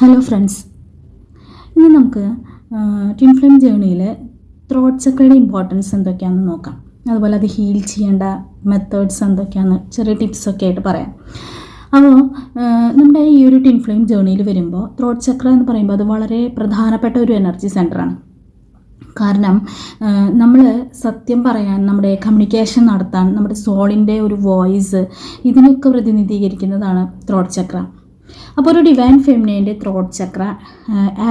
Hello friends, ഇന്ന് നമുക്ക് twin flame ജേണിയിൽ throat ചക്രയുടെ importance എന്തൊക്കെയാണെന്ന് നോക്കാം. അതുപോലെ അത് ഹീൽ ചെയ്യേണ്ട മെത്തേഡ്സ് എന്തൊക്കെയാണെന്ന് ചെറിയ ടിപ്സൊക്കെ ആയിട്ട് പറയാം. അപ്പോൾ നമ്മുടെ ഈ ഒരു ട്വിൻ ഫ്ലെയിം ജേണിയിൽ വരുമ്പോൾ ത്രോട്ട് ചക്ര എന്ന് പറയുമ്പോൾ അത് വളരെ പ്രധാനപ്പെട്ട ഒരു എനർജി സെൻ്ററാണ്. കാരണം നമ്മൾ സത്യം പറയാൻ, നമ്മുടെ കമ്മ്യൂണിക്കേഷൻ നടത്താൻ, നമ്മുടെ സോളിൻ്റെ ഒരു വോയിസ് ഇതിനൊക്കെ പ്രതിനിധീകരിക്കുന്നതാണ് ത്രോട്ട് ചക്ര. അപ്പോൾ ഒരു ഡിവൈൻ ഫെമിനൈൻ്റെ ത്രോട്ട് ചക്ര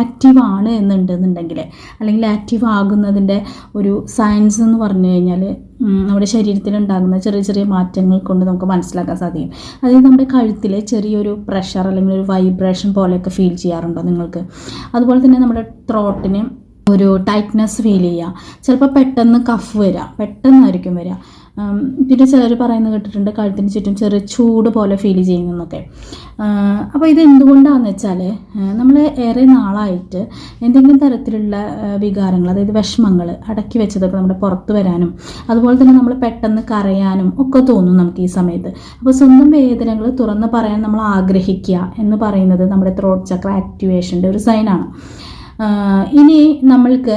ആക്റ്റീവ് ആണ് എന്നുണ്ടെന്നുണ്ടെങ്കിൽ, അല്ലെങ്കിൽ ആക്റ്റീവ് ആകുന്നതിൻ്റെ ഒരു സയൻസ് എന്ന് പറഞ്ഞു കഴിഞ്ഞാൽ നമ്മുടെ ശരീരത്തിലുണ്ടാകുന്ന ചെറിയ ചെറിയ മാറ്റങ്ങൾ കൊണ്ട് നമുക്ക് മനസ്സിലാക്കാൻ സാധിക്കും. അതായത് നമ്മുടെ കഴുത്തിൽ ചെറിയൊരു പ്രഷർ അല്ലെങ്കിൽ ഒരു വൈബ്രേഷൻ പോലെയൊക്കെ ഫീൽ ചെയ്യാറുണ്ടോ നിങ്ങൾക്ക്? അതുപോലെ തന്നെ നമ്മുടെ ത്രോട്ടിന് ഒരു ടൈറ്റ്നെസ് ഫീൽ ചെയ്യുക, ചിലപ്പോൾ പെട്ടെന്ന് കഫ് വരിക, പെട്ടെന്നായിരിക്കും വരിക. പിന്നെ ചിലർ പറയുന്നത് കേട്ടിട്ടുണ്ട് കഴുത്തിന് ചുറ്റും ചെറിയ ചൂട് പോലെ ഫീൽ ചെയ്യുന്നതെന്നൊക്കെ. അപ്പോൾ ഇത് എന്തുകൊണ്ടാണെന്ന് വെച്ചാൽ നമ്മൾ ഏറെ നാളായിട്ട് എന്തെങ്കിലും തരത്തിലുള്ള വികാരങ്ങൾ, അതായത് വിഷമങ്ങൾ അടക്കി വെച്ചതൊക്കെ നമ്മുടെ പുറത്ത് വരാനും, അതുപോലെ തന്നെ നമ്മൾ പെട്ടെന്ന് കരയാനും ഒക്കെ തോന്നും നമുക്ക് ഈ സമയത്ത്. അപ്പോൾ സ്വന്തം വേദനകൾ തുറന്ന് പറയാൻ നമ്മൾ ആഗ്രഹിക്കുക എന്ന് പറയുന്നത് നമ്മുടെ ത്രോട്ട് ചക്ര ആക്ടിവേഷൻ്റെ ഒരു സൈനാണ്. ഇനി നമ്മൾക്ക്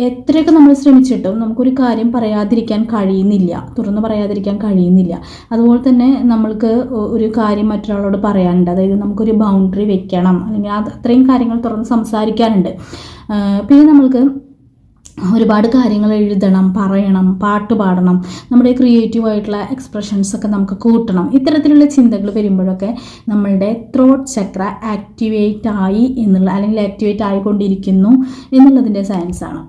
എത്രയൊക്കെ നമ്മൾ ശ്രമിച്ചിട്ടും നമുക്കൊരു കാര്യം പറയാതിരിക്കാൻ കഴിയുന്നില്ല, തുറന്ന് പറയാതിരിക്കാൻ കഴിയുന്നില്ല. അതുപോലെ തന്നെ നമ്മൾക്ക് ഒരു കാര്യം മറ്റൊരാളോട് പറയാനുണ്ട്, അതായത് നമുക്കൊരു ബൗണ്ടറി വെക്കണം, അല്ലെങ്കിൽ അത്രയും കാര്യങ്ങൾ തുറന്ന് സംസാരിക്കാനുണ്ട്. പിന്നെ നമ്മൾക്ക് ഒരുപാട് കാര്യങ്ങൾ എഴുതണം, പറയണം, പാട്ട് പാടണം, നമ്മുടെ ക്രിയേറ്റീവായിട്ടുള്ള എക്സ്പ്രഷൻസൊക്കെ നമുക്ക് കൂട്ടണം. ഇത്തരത്തിലുള്ള ചിന്തകൾ വരുമ്പോഴൊക്കെ നമ്മളുടെ ത്രോട്ട് ചക്ര ആക്ടിവേറ്റ് ആയി എന്നുള്ള, അല്ലെങ്കിൽ ആക്ടിവേറ്റ് ആയിക്കൊണ്ടിരിക്കുന്നു എന്നുള്ളതിൻ്റെ സയൻസാണ്.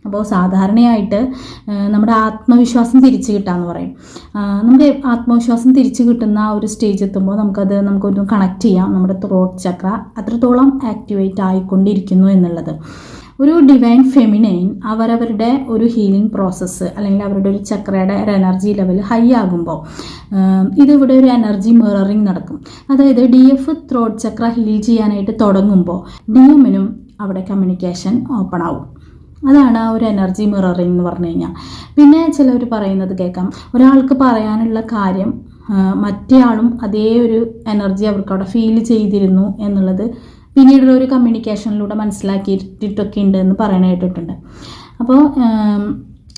അപ്പോൾ സാധാരണയായിട്ട് നമ്മുടെ ആത്മവിശ്വാസം തിരിച്ചു കിട്ടാമെന്ന് പറയും. നമുക്ക് ആത്മവിശ്വാസം തിരിച്ചു കിട്ടുന്ന ആ ഒരു സ്റ്റേജ് എത്തുമ്പോൾ നമുക്കൊന്ന് കണക്ട് ചെയ്യാം, നമ്മുടെ ത്രോട്ട് ചക്ര അത്രത്തോളം ആക്ടിവേറ്റ് ആയിക്കൊണ്ടിരിക്കുന്നു എന്നുള്ളത്. ഒരു ഡിവൈൻ ഫെമിനൈൻ അവരവരുടെ ഒരു ഹീലിംഗ് പ്രോസസ്സ്, അല്ലെങ്കിൽ അവരുടെ ഒരു ചക്രയുടെ ഒരു എനർജി ലെവൽ ഹൈ ആകുമ്പോൾ ഇതിവിടെ ഒരു എനർജി മിററിങ് നടക്കും. അതായത് DF ത്രോട്ട് ചക്ര ഹീൽ ചെയ്യാനായിട്ട് തുടങ്ങുമ്പോൾ DMനും അവിടെ കമ്മ്യൂണിക്കേഷൻ ഓപ്പൺ ആവും. അതാണ് ആ ഒരു എനർജി മിററിങ് എന്ന് പറഞ്ഞു കഴിഞ്ഞാൽ. പിന്നെ ചിലർ പറയുന്നത് കേൾക്കാം, ഒരാൾക്ക് പറയാനുള്ള കാര്യം മറ്റേയാളും അതേ ഒരു എനർജി അവർക്ക് അവിടെ ഫീൽ ചെയ്തിരുന്നു എന്നുള്ളത് പിന്നീടുള്ള ഒരു കമ്മ്യൂണിക്കേഷനിലൂടെ മനസ്സിലാക്കിയിട്ടൊക്കെ ഉണ്ട് എന്ന് പറയാനായിട്ടുണ്ട്. അപ്പോൾ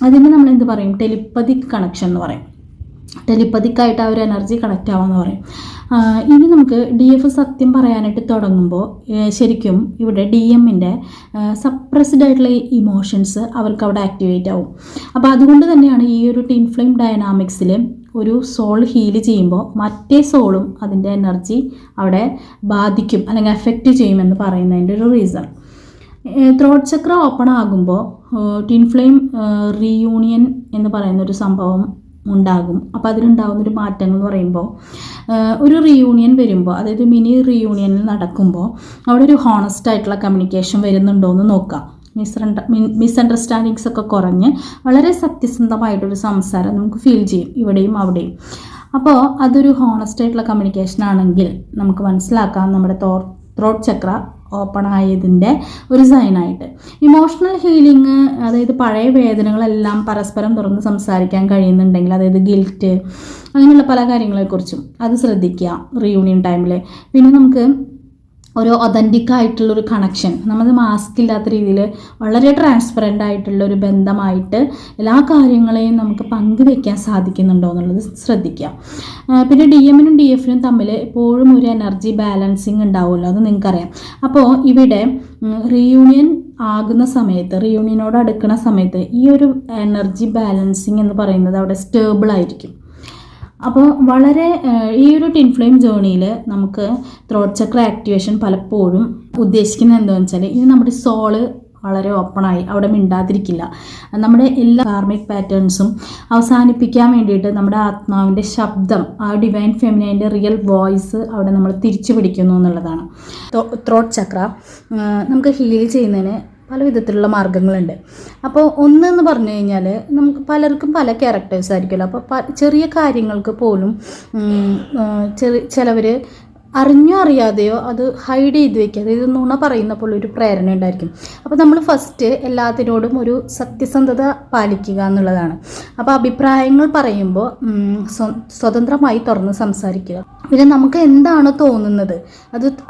അതിന് നമ്മൾ എന്ത് പറയും? ടെലിപ്പതിക് കണക്ഷൻ എന്ന് പറയും. ടെലിപ്പതിക്കായിട്ട് ആ ഒരു എനർജി കണക്റ്റ് ആവാമെന്ന് പറയും. ഇനി നമുക്ക് DF സത്യം പറയാനായിട്ട് തുടങ്ങുമ്പോൾ ശരിക്കും ഇവിടെ DMൻ്റെ സപ്രസ്ഡ് ആയിട്ടുള്ള ഇമോഷൻസ് അവർക്ക് അവിടെ ആക്ടിവേറ്റ് ആവും. അപ്പോൾ അതുകൊണ്ട് തന്നെയാണ് ഈ ഒരു ട്വിൻ ഫ്ലെയിം ഡയനാമിക്സിൽ ഒരു സോൾ ഹീൽ ചെയ്യുമ്പോൾ മറ്റേ സോളും അതിൻ്റെ എനർജി അവിടെ ബാധിക്കും, അല്ലെങ്കിൽ എഫക്റ്റ് ചെയ്യുമെന്ന് പറയുന്നതിൻ്റെ ഒരു റീസൺ. ത്രോട്ട് ചക്ര ഓപ്പൺ ആകുമ്പോൾ ട്വിൻ ഫ്ലെയിം റീയൂണിയൻ എന്ന് പറയുന്നൊരു സംഭവം ഉണ്ടാകും. അപ്പോൾ അതിലുണ്ടാകുന്നൊരു മാറ്റങ്ങൾ എന്ന് പറയുമ്പോൾ ഒരു റീയൂണിയൻ വരുമ്പോൾ, അതായത് മിനി റീയൂണിയനിൽ നടക്കുമ്പോൾ അവിടെ ഒരു ഹോണസ്റ്റ് ആയിട്ടുള്ള കമ്മ്യൂണിക്കേഷൻ വരുന്നുണ്ടോ എന്ന് നോക്കാം. മിസ്അണ്ടർസ്റ്റാൻഡിങ്സ് ഒക്കെ കുറഞ്ഞ് വളരെ സത്യസന്ധമായിട്ടൊരു സംസാരം നമുക്ക് ഫീൽ ചെയ്യും ഇവിടെയും അവിടെയും. അപ്പോൾ അതൊരു ഹോണസ്റ്റ് ആയിട്ടുള്ള കമ്മ്യൂണിക്കേഷൻ ആണെങ്കിൽ നമുക്ക് മനസ്സിലാക്കാം നമ്മുടെ ത്രോട്ട് ചക്ര ഓപ്പൺ ആയതിൻ്റെ ഒരു സൈനായിട്ട്. ഇമോഷണൽ ഹീലിംഗ്, അതായത് പഴയ വേദനകളെല്ലാം പരസ്പരം തുറന്ന് സംസാരിക്കാൻ കഴിയുന്നുണ്ടെങ്കിൽ, അതായത് ഗിൽറ്റ് അങ്ങനെയുള്ള പല കാര്യങ്ങളെക്കുറിച്ചും അത് ശ്രദ്ധിക്കുക റീയൂണിയൻ ടൈമിൽ. പിന്നെ നമുക്ക് ഒരു ഒതൻറ്റിക് ആയിട്ടുള്ളൊരു കണക്ഷൻ, നമ്മൾ മാസ്ക് ഇല്ലാത്ത രീതിയിൽ വളരെ ട്രാൻസ്പെറൻ്റ് ആയിട്ടുള്ള ഒരു ബന്ധമായിട്ട് എല്ലാ കാര്യങ്ങളെയും നമുക്ക് പങ്കുവെക്കാൻ സാധിക്കുന്നുണ്ടോ എന്നുള്ളത് ശ്രദ്ധിക്കുക. പിന്നെ DMനും DFനും തമ്മിൽ എപ്പോഴും ഒരു എനർജി ബാലൻസിങ് ഉണ്ടാവുമല്ലോ, അത് നിങ്ങൾക്കറിയാം. അപ്പോൾ ഇവിടെ റീയൂണിയൻ ആകുന്ന സമയത്ത്, റീയൂണിയനോട് അടുക്കുന്ന സമയത്ത് ഈ ഒരു എനർജി ബാലൻസിങ് എന്ന് പറയുന്നത് അവിടെ സ്റ്റേബിൾ ആയിരിക്കും. അപ്പോൾ വളരെ ഈ ഒരു ട്വിൻ ഫ്ലെയിം ജേണിയിൽ നമുക്ക് ത്രോട്ട് ചക്ര ആക്ടിവേഷൻ പലപ്പോഴും ഉദ്ദേശിക്കുന്നത് എന്താണെന്ന് വെച്ചാൽ, ഇത് നമ്മുടെ സോള് വളരെ ഓപ്പണായി അവിടെ മിണ്ടാതിരിക്കില്ല. നമ്മുടെ എല്ലാ കാർമിക് പാറ്റേൺസും അവസാനിപ്പിക്കാൻ വേണ്ടിയിട്ട് നമ്മുടെ ആത്മാവിൻ്റെ ശബ്ദം, ആ ഡിവൈൻ ഫെമിനൈൻ്റെ റിയൽ വോയിസ് അവിടെ നമ്മൾ തിരിച്ചു പിടിക്കുന്നു എന്നുള്ളതാണ്. ത്രോട്ട് ചക്ര നമുക്ക് ഹീൽ ചെയ്യുന്നതിന് പല വിധത്തിലുള്ള മാർഗ്ഗങ്ങളുണ്ട്. അപ്പോൾ ഒന്നെന്ന് പറഞ്ഞു കഴിഞ്ഞാൽ, നമുക്ക് പലർക്കും പല ക്യാരക്ടേഴ്സ് ആയിരിക്കുമല്ലോ. അപ്പോൾ ചെറിയ കാര്യങ്ങൾക്ക് പോലും ചിലവർ അറിഞ്ഞോ അറിയാതെയോ അത് ഹൈഡ് ചെയ്ത് വെക്കുക. അതായത് നുണ പറയുന്ന പോലെ ഒരു പ്രേരണ ഉണ്ടായിരിക്കും. അപ്പോൾ നമ്മൾ ഫസ്റ്റ് എല്ലാത്തിനോടും ഒരു സത്യസന്ധത പാലിക്കുക എന്നുള്ളതാണ്. അപ്പോൾ അഭിപ്രായങ്ങൾ പറയുമ്പോൾ സ്വതന്ത്രമായി തുറന്ന് സംസാരിക്കുക. പിന്നെ നമുക്ക് എന്താണോ തോന്നുന്നത്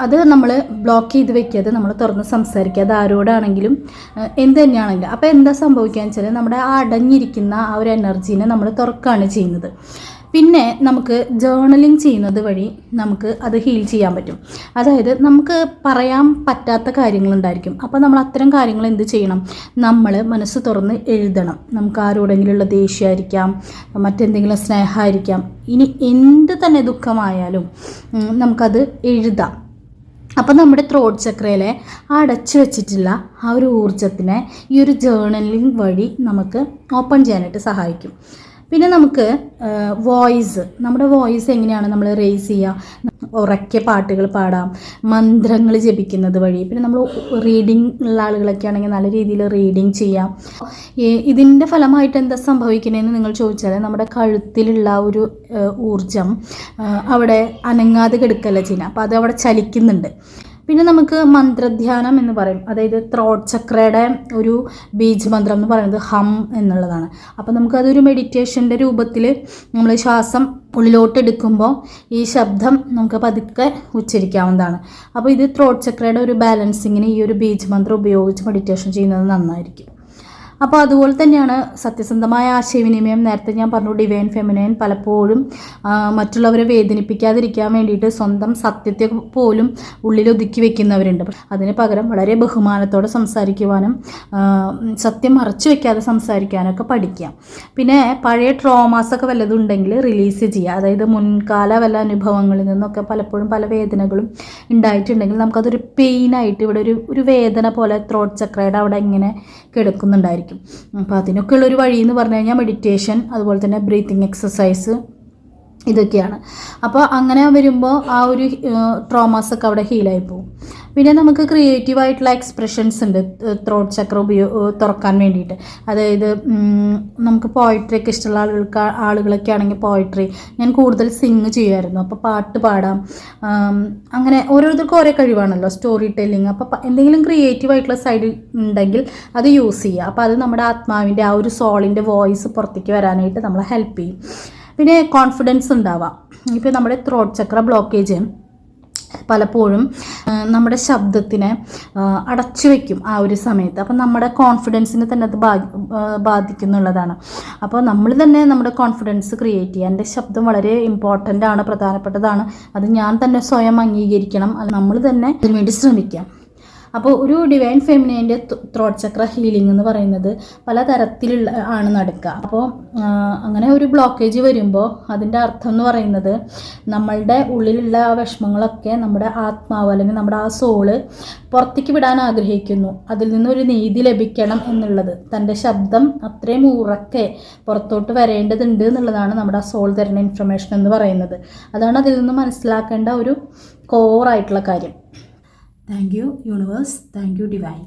അത് നമ്മൾ ബ്ലോക്ക് ചെയ്ത് വെക്കാതെ നമ്മൾ തുറന്ന് സംസാരിക്കുക. അത് ആരോടാണെങ്കിലും എന്ത് തന്നെയാണെങ്കിലും. അപ്പോൾ എന്താ സംഭവിക്കുക വെച്ചാൽ നമ്മുടെ ആ അടഞ്ഞിരിക്കുന്ന ആ ഒരു എനർജീനെ നമ്മൾ തുറക്കുകയാണ് ചെയ്യുന്നത്. പിന്നെ നമുക്ക് ജേർണലിങ് ചെയ്യുന്നത് വഴി നമുക്ക് അത് ഹീൽ ചെയ്യാൻ പറ്റും. അതായത് നമുക്ക് പറയാൻ പറ്റാത്ത കാര്യങ്ങളുണ്ടായിരിക്കും. അപ്പോൾ നമ്മൾ അത്തരം കാര്യങ്ങൾ എന്ത് ചെയ്യണം, നമ്മൾ മനസ്സ് തുറന്ന് എഴുതണം. നമുക്ക് ആരോടെങ്കിലുള്ള ദേഷ്യമായിരിക്കാം, മറ്റെന്തെങ്കിലും സ്നേഹമായിരിക്കാം, ഇനി എന്ത് തന്നെ ദുഃഖമായാലും നമുക്കത് എഴുതാം. അപ്പോൾ നമ്മുടെ ത്രോട്ട് ചക്രയിലെ അടച്ചു വെച്ചിട്ടുള്ള ആ ഒരു ഊർജ്ജത്തിനെ ഈ ഒരു ജേർണലിങ് വഴി നമുക്ക് ഓപ്പൺ ചെയ്യാനായിട്ട് സഹായിക്കും. പിന്നെ നമുക്ക് നമ്മുടെ വോയിസ് എങ്ങനെയാണ് നമ്മൾ റേസ് ചെയ്യുക, ഉറക്കെ പാട്ടുകൾ പാടാം, മന്ത്രങ്ങൾ ജപിക്കുന്നത് വഴി. പിന്നെ നമ്മൾ റീഡിങ് ഉള്ള ആളുകളൊക്കെ ആണെങ്കിൽ നല്ല രീതിയിൽ റീഡിങ് ചെയ്യാം. ഇതിൻ്റെ ഫലമായിട്ട് എന്താ സംഭവിക്കുന്നതെന്ന് നിങ്ങൾ ചോദിച്ചാൽ നമ്മുടെ കഴുത്തിലുള്ള ഒരു ഊർജം അവിടെ അനങ്ങാതെ കിടക്കല്ല ചെയ്യുന്നത്. അപ്പോൾ അത് അവിടെ ചലിക്കുന്നുണ്ട്. പിന്നെ നമുക്ക് മന്ത്രധ്യാനം എന്ന് പറയും. അതായത് ത്രോട്ട് ചക്രയുടെ ഒരു ബീജ് മന്ത്രം എന്ന് പറയുന്നത് ഹം എന്നുള്ളതാണ്. അപ്പോൾ നമുക്കതൊരു മെഡിറ്റേഷൻ്റെ രൂപത്തിൽ നമ്മൾ ശ്വാസം ഉള്ളിലോട്ട് എടുക്കുമ്പോൾ ഈ ശബ്ദം നമുക്ക് പതുക്കെ ഉച്ചരിക്കാവുന്നതാണ്. അപ്പോൾ ഇത് ത്രോട്ട് ചക്രയുടെ ഒരു ബാലൻസിങ്ങിന് ഈ ഒരു ബീജ് മന്ത്രം ഉപയോഗിച്ച് മെഡിറ്റേഷൻ ചെയ്യുന്നത് നന്നായിരിക്കും. അപ്പോൾ അതുപോലെ തന്നെയാണ് സത്യസന്ധമായ ആശയവിനിമയം. നേരത്തെ ഞാൻ പറഞ്ഞു, ഡിവൈൻ ഫെമിനൈൻ പലപ്പോഴും മറ്റുള്ളവരെ വേദനിപ്പിക്കാതിരിക്കാൻ വേണ്ടിയിട്ട് സ്വന്തം സത്യത്തെ പോലും ഉള്ളിലൊതുക്കി വെക്കുന്നവരുണ്ട്. അതിന് പകരം വളരെ ബഹുമാനത്തോടെ സംസാരിക്കുവാനും സത്യം മറച്ചു വെക്കാതെ സംസാരിക്കാനൊക്കെ പഠിക്കാം. പിന്നെ പഴയ ട്രോമാസൊക്കെ വല്ലതും ഉണ്ടെങ്കിൽ റിലീസ് ചെയ്യുക. അതായത് മുൻകാല വല്ല അനുഭവങ്ങളിൽ നിന്നൊക്കെ പലപ്പോഴും പല വേദനകളും ഉണ്ടായിട്ടുണ്ടെങ്കിൽ നമുക്കതൊരു പെയിനായിട്ട് ഇവിടെ ഒരു വേദന പോലെ ത്രോട്ട് ചക്രയുടെ അവിടെ ഇങ്ങനെ കിടക്കുന്നുണ്ടായിരിക്കും. അപ്പോൾ അതിനൊക്കെയുള്ളൊരു വഴി എന്ന് പറഞ്ഞു കഴിഞ്ഞാൽ മെഡിറ്റേഷൻ, അതുപോലെ തന്നെ ബ്രീത്തിങ് എക്സസൈസ്, ഇതൊക്കെയാണ്. അപ്പോൾ അങ്ങനെ വരുമ്പോൾ ആ ഒരു ട്രോമാസൊക്കെ അവിടെ ഹീലായി പോകും. പിന്നെ നമുക്ക് ക്രിയേറ്റീവായിട്ടുള്ള എക്സ്പ്രഷൻസ് ഉണ്ട് ത്രോട്ട് ചക്ര തുറക്കാൻ വേണ്ടിയിട്ട്. അതായത് നമുക്ക് പോയിട്രി ഒക്കെ ഇഷ്ടമുള്ള ആളുകളൊക്കെ ആണെങ്കിൽ പോയിട്രി, ഞാൻ കൂടുതൽ സിങ് ചെയ്യുമായിരുന്നു. അപ്പോൾ പാട്ട് പാടാം. അങ്ങനെ ഓരോരുത്തർക്കും ഓരോ കഴിവാണല്ലോ, സ്റ്റോറി ടെല്ലിങ്. അപ്പോൾ എന്തെങ്കിലും ക്രിയേറ്റീവായിട്ടുള്ള സൈഡ് ഉണ്ടെങ്കിൽ അത് യൂസ് ചെയ്യുക. അപ്പോൾ അത് നമ്മുടെ ആത്മാവിൻ്റെ ആ ഒരു സോളിൻ്റെ വോയിസ് പുറത്തേക്ക് വരാനായിട്ട് നമ്മളെ ഹെൽപ്പ് ചെയ്യും. പിന്നെ കോൺഫിഡൻസ് ഉണ്ടാവാം. ഇപ്പോൾ നമ്മുടെ ത്രോട്ട് ചക്ര ബ്ലോക്കേജ് പലപ്പോഴും നമ്മുടെ ശബ്ദത്തിനെ അടച്ചു വയ്ക്കും ആ ഒരു സമയത്ത്. അപ്പം നമ്മുടെ കോൺഫിഡൻസിനെ തന്നെ അത് ബാധിക്കുന്നുള്ളതാണ്. അപ്പോൾ നമ്മൾ തന്നെ നമ്മുടെ കോൺഫിഡൻസ് ക്രിയേറ്റ് ചെയ്യുക. എൻ്റെ ശബ്ദം വളരെ ഇമ്പോർട്ടൻ്റ് ആണ്, പ്രധാനപ്പെട്ടതാണ്, അത് ഞാൻ തന്നെ സ്വയം അംഗീകരിക്കണം, അത് നമ്മൾ തന്നെ അതിനുവേണ്ടി ശ്രമിക്കാം. അപ്പോൾ ഒരു ഡിവൈൻ ഫെമിനൈൻ്റെ ത്രോട്ട് ചക്ര ഹീലിംഗ് എന്ന് പറയുന്നത് പലതരത്തിലുള്ള ആണ് നടക്കുക. അപ്പോൾ അങ്ങനെ ഒരു ബ്ലോക്കേജ് വരുമ്പോൾ അതിൻ്റെ അർത്ഥം എന്ന് പറയുന്നത് നമ്മളുടെ ഉള്ളിലുള്ള ആ വിഷമങ്ങളൊക്കെ നമ്മുടെ ആത്മാവ് അല്ലെങ്കിൽ നമ്മുടെ ആ സോള് പുറത്തേക്ക് വിടാൻ ആഗ്രഹിക്കുന്നു. അതിൽ നിന്നൊരു നീതി ലഭിക്കണം എന്നുള്ളത്, തൻ്റെ ശബ്ദം അത്രയും ഉറക്കെ പുറത്തോട്ട് വരേണ്ടതുണ്ട് എന്നുള്ളതാണ് നമ്മുടെ ആ സോൾ തരുന്ന ഇൻഫർമേഷൻ എന്ന് പറയുന്നത്. അതാണ് അതിൽ നിന്ന് മനസ്സിലാക്കേണ്ട ഒരു കോറായിട്ടുള്ള കാര്യം. Thank you, universe. Thank you, divine.